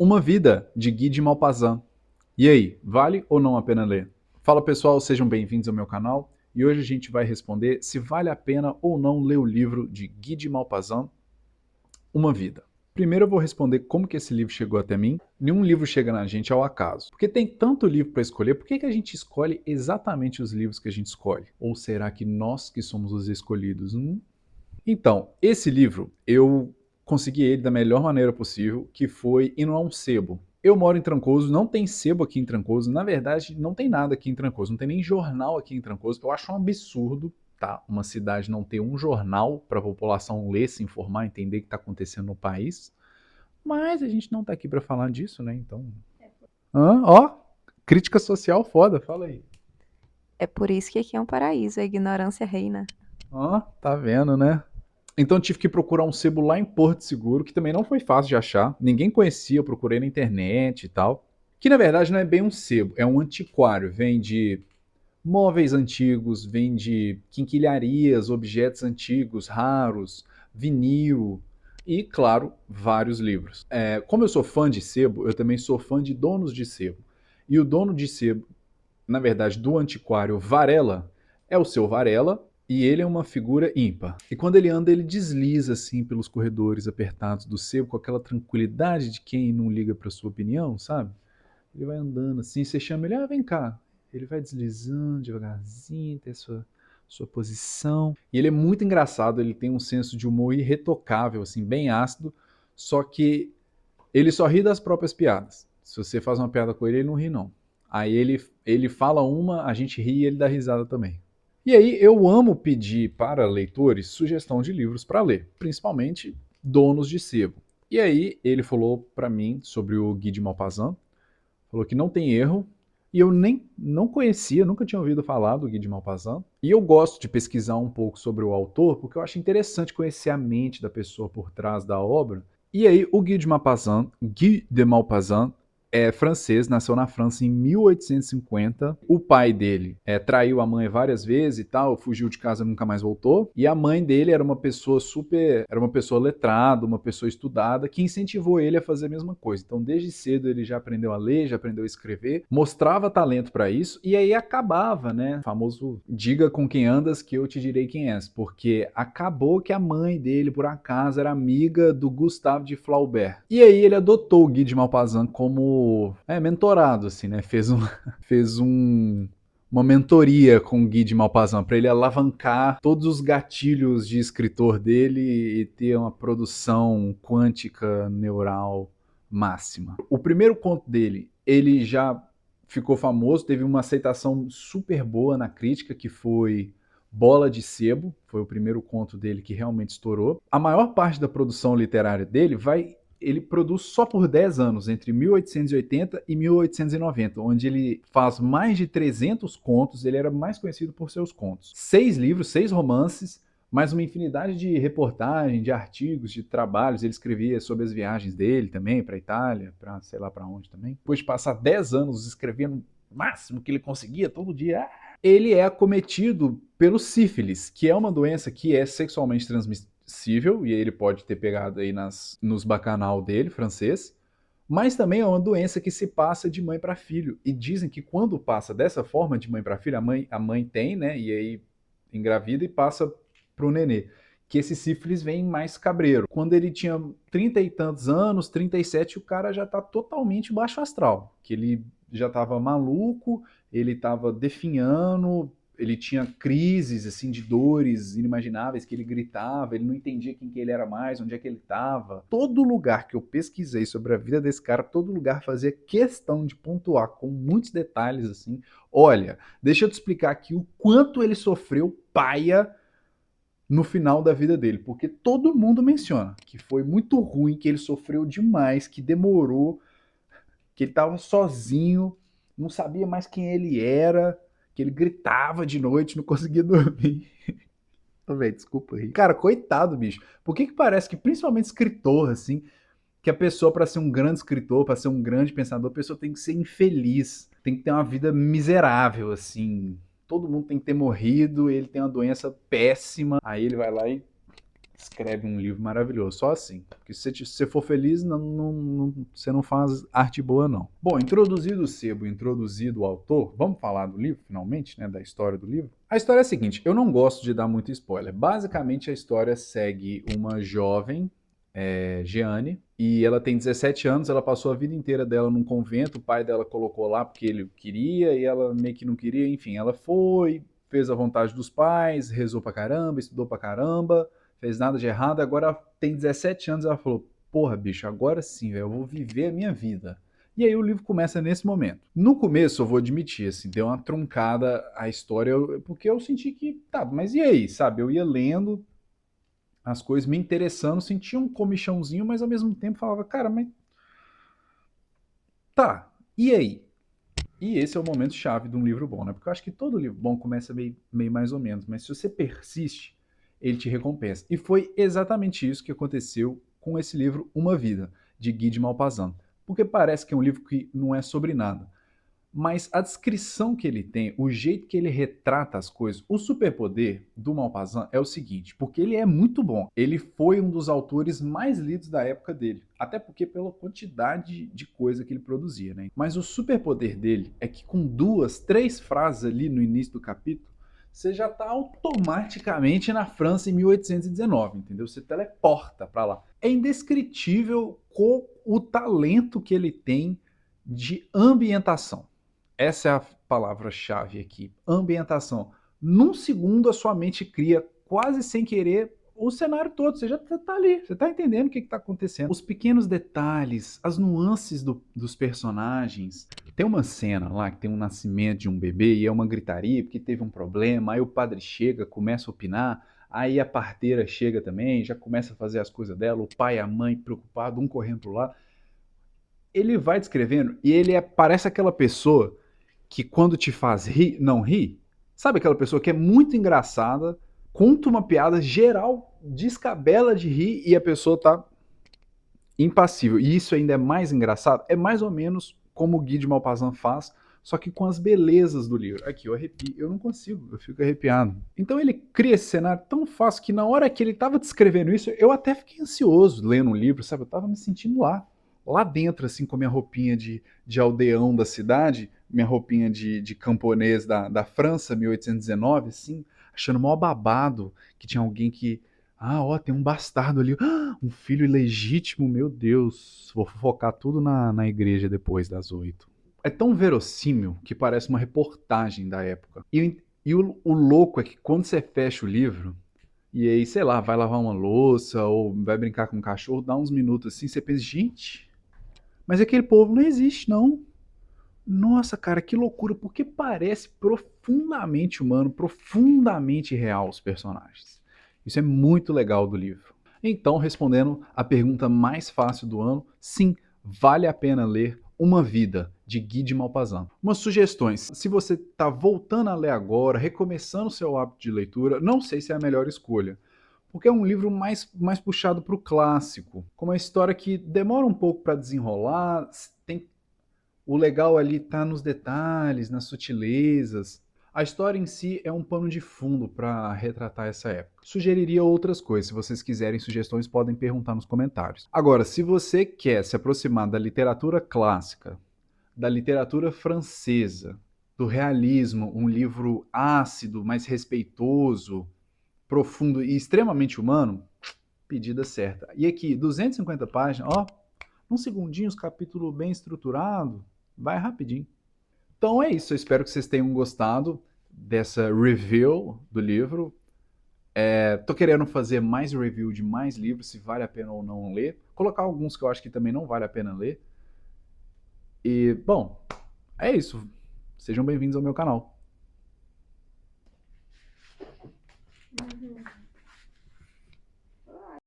Uma Vida, de Guy de Maupassant. E aí, vale ou não a pena ler? Fala pessoal, sejam bem-vindos ao meu canal e hoje a gente vai responder se vale a pena ou não ler o livro de Guy de Maupassant, Uma Vida. Primeiro eu vou responder como que esse livro chegou até mim. Nenhum livro chega na gente ao acaso. Porque tem tanto livro para escolher, por que a gente escolhe exatamente os livros que a gente escolhe? Ou será que nós que somos os escolhidos? Então, esse livro eu consegui ele da melhor maneira possível, que foi indo a um sebo. Eu moro em Trancoso, não tem sebo aqui em Trancoso, na verdade não tem nada aqui em Trancoso, não tem nem jornal aqui em Trancoso. Eu acho um absurdo, tá, uma cidade não ter um jornal para a população ler, se informar, entender o que está acontecendo no país. Mas a gente não tá aqui para falar disso, né? Então, ó, crítica social foda, fala aí. É por isso que aqui é um paraíso, a ignorância reina. Ó, tá vendo, né? Então eu tive que procurar um sebo lá em Porto Seguro, que também não foi fácil de achar. Ninguém conhecia, eu procurei na internet e tal. Que na verdade não é bem um sebo, é um antiquário. Vende móveis antigos, vende quinquilharias, objetos antigos, raros, vinil e, claro, vários livros. Como eu sou fã de sebo, eu também sou fã de donos de sebo. E o dono de sebo, na verdade, do antiquário Varela, é o seu Varela, e ele é uma figura ímpar. E quando ele anda, ele desliza assim pelos corredores apertados do sebo, com aquela tranquilidade de quem não liga para sua opinião, sabe? Ele vai andando assim, você chama ele, vem cá. Ele vai deslizando devagarzinho, tem a sua posição. E ele é muito engraçado, ele tem um senso de humor irretocável, assim, bem ácido, só que ele só ri das próprias piadas. Se você faz uma piada com ele, ele não ri, não. Aí ele fala uma, a gente ri e ele dá risada também. E aí eu amo pedir para leitores sugestão de livros para ler, principalmente donos de sebo. E aí ele falou para mim sobre o Guy de Maupassant, falou que não tem erro, e eu nem não conhecia, nunca tinha ouvido falar do Guy de Maupassant. E eu gosto de pesquisar um pouco sobre o autor, porque eu acho interessante conhecer a mente da pessoa por trás da obra. E aí, o Guy de Maupassant é francês, nasceu na França em 1850. O pai dele traiu a mãe várias vezes e tal, fugiu de casa e nunca mais voltou. E a mãe dele era uma pessoa era uma pessoa letrada, uma pessoa estudada, que incentivou ele a fazer a mesma coisa. Então, desde cedo ele já aprendeu a ler, já aprendeu a escrever, mostrava talento para isso e aí acabava, né? O famoso diga com quem andas que eu te direi quem és, porque acabou que a mãe dele, por acaso, era amiga do Gustave de Flaubert. E aí ele adotou o Guy de Maupassant como mentorado, assim, né? Fez uma mentoria com o Guy de Maupassant para ele alavancar todos os gatilhos de escritor dele e ter uma produção quântica neural máxima. O primeiro conto dele, ele já ficou famoso, teve uma aceitação super boa na crítica, que foi Bola de Sebo, foi o primeiro conto dele que realmente estourou. A maior parte da produção literária dele ele produz só por 10 anos, entre 1880 e 1890, onde ele faz mais de 300 contos, ele era mais conhecido por seus contos. 6 livros, 6 romances, mais uma infinidade de reportagens, de artigos, de trabalhos. Ele escrevia sobre as viagens dele também, para a Itália, para sei lá para onde também. Depois de passar 10 anos escrevendo o máximo que ele conseguia todo dia, ele é acometido pelo sífilis, que é uma doença que é sexualmente transmissível, e ele pode ter pegado aí nos bacanal dele, francês, mas também é uma doença que se passa de mãe para filho. E dizem que quando passa dessa forma de mãe para filho, a mãe tem, né? E aí engravida e passa pro nenê. Que esse sífilis vem mais cabreiro. Quando ele tinha 30 e tantos anos, 37, o cara já tá totalmente baixo astral. Que ele já tava maluco, ele tava definhando, ele tinha crises assim de dores inimagináveis, que ele gritava, ele não entendia quem que ele era mais, onde é que ele estava. Todo lugar que eu pesquisei sobre a vida desse cara, todo lugar fazia questão de pontuar com muitos detalhes assim. Olha, deixa eu te explicar aqui o quanto ele sofreu paia no final da vida dele, porque todo mundo menciona que foi muito ruim, que ele sofreu demais, que demorou, que ele estava sozinho, não sabia mais quem ele era, que ele gritava de noite, não conseguia dormir. Ô, velho, desculpa aí. Cara, coitado, bicho. Por que parece que, principalmente escritor, assim, que a pessoa, para ser um grande escritor, para ser um grande pensador, a pessoa tem que ser infeliz, tem que ter uma vida miserável, assim. Todo mundo tem que ter morrido, ele tem uma doença péssima, aí ele vai lá e escreve um livro maravilhoso, só assim. Porque se você for feliz, você não faz arte boa, não. Bom, introduzido o sebo, introduzido o autor, vamos falar do livro, finalmente, né, da história do livro? A história é a seguinte, eu não gosto de dar muito spoiler. Basicamente, a história segue uma jovem, Jeanne, e ela tem 17 anos, ela passou a vida inteira dela num convento, o pai dela colocou lá porque ele queria, e ela meio que não queria, enfim, ela foi, fez a vontade dos pais, rezou pra caramba, estudou pra caramba, fez nada de errado, agora tem 17 anos, ela falou, porra, bicho, agora sim, velho, eu vou viver a minha vida. E aí o livro começa nesse momento. No começo, eu vou admitir, assim, deu uma truncada a história, porque eu senti que, tá, mas e aí, sabe? Eu ia lendo as coisas, me interessando, sentia um comichãozinho, mas ao mesmo tempo falava, cara, mas tá, e aí? E esse é o momento chave de um livro bom, né? Porque eu acho que todo livro bom começa meio mais ou menos, mas se você persiste, ele te recompensa. E foi exatamente isso que aconteceu com esse livro Uma Vida, de Guy de Maupassant. Porque parece que é um livro que não é sobre nada. Mas a descrição que ele tem, o jeito que ele retrata as coisas, o superpoder do Maupassant é o seguinte, porque ele é muito bom. Ele foi um dos autores mais lidos da época dele, até porque pela quantidade de coisa que ele produzia, né? Mas o superpoder dele é que com 2, 3 frases ali no início do capítulo, você já está automaticamente na França em 1819, entendeu? Você teleporta para lá. É indescritível o talento que ele tem de ambientação. Essa é a palavra-chave aqui. Ambientação. Num segundo, a sua mente cria, quase sem querer, o cenário todo. Você já está ali, você está entendendo o que está acontecendo. Os pequenos detalhes, as nuances dos personagens. Tem uma cena lá que tem um nascimento de um bebê e é uma gritaria porque teve um problema. Aí o padre chega, começa a opinar. Aí a parteira chega também, já começa a fazer as coisas dela. O pai e a mãe preocupados, um correndo pro lado. Ele vai descrevendo e parece aquela pessoa que quando te faz rir, não ri. Sabe aquela pessoa que é muito engraçada, conta uma piada geral, descabela de rir e a pessoa tá impassível. E isso ainda é mais engraçado. É mais ou menos como o Guy de Maupassant faz, só que com as belezas do livro. Aqui, eu arrepio, eu não consigo, eu fico arrepiado. Então ele cria esse cenário tão fácil que na hora que ele estava descrevendo isso, eu até fiquei ansioso lendo um livro, sabe? Eu estava me sentindo lá dentro, assim, com a minha roupinha de aldeão da cidade, minha roupinha de camponês da França, 1819, assim, achando mó babado que tinha alguém que ó, tem um bastardo ali. Um filho ilegítimo, meu Deus. Vou fofocar tudo na igreja depois das 8. É tão verossímil que parece uma reportagem da época. E o louco é que quando você fecha o livro, e aí, sei lá, vai lavar uma louça ou vai brincar com um cachorro, dá uns minutos assim, você pensa, gente, mas aquele povo não existe, não. Nossa, cara, que loucura, porque parece profundamente humano, profundamente real os personagens. Isso é muito legal do livro. Então, respondendo a pergunta mais fácil do ano, sim, vale a pena ler Uma Vida, de Guy de Maupassant. Umas sugestões. Se você está voltando a ler agora, recomeçando seu hábito de leitura, não sei se é a melhor escolha. Porque é um livro mais puxado para o clássico, com uma história que demora um pouco para desenrolar, tem o legal ali está nos detalhes, nas sutilezas. A história em si é um pano de fundo para retratar essa época. Sugeriria outras coisas, se vocês quiserem sugestões, podem perguntar nos comentários. Agora, se você quer se aproximar da literatura clássica, da literatura francesa, do realismo, um livro ácido, mais respeitoso, profundo e extremamente humano, pedida certa. E aqui, 250 páginas, ó, um segundinho, os capítulos bem estruturado, vai rapidinho. Então é isso, eu espero que vocês tenham gostado dessa review do livro. Tô querendo fazer mais review de mais livros, se vale a pena ou não ler. Colocar alguns que eu acho que também não vale a pena ler. E, bom, é isso. Sejam bem-vindos ao meu canal.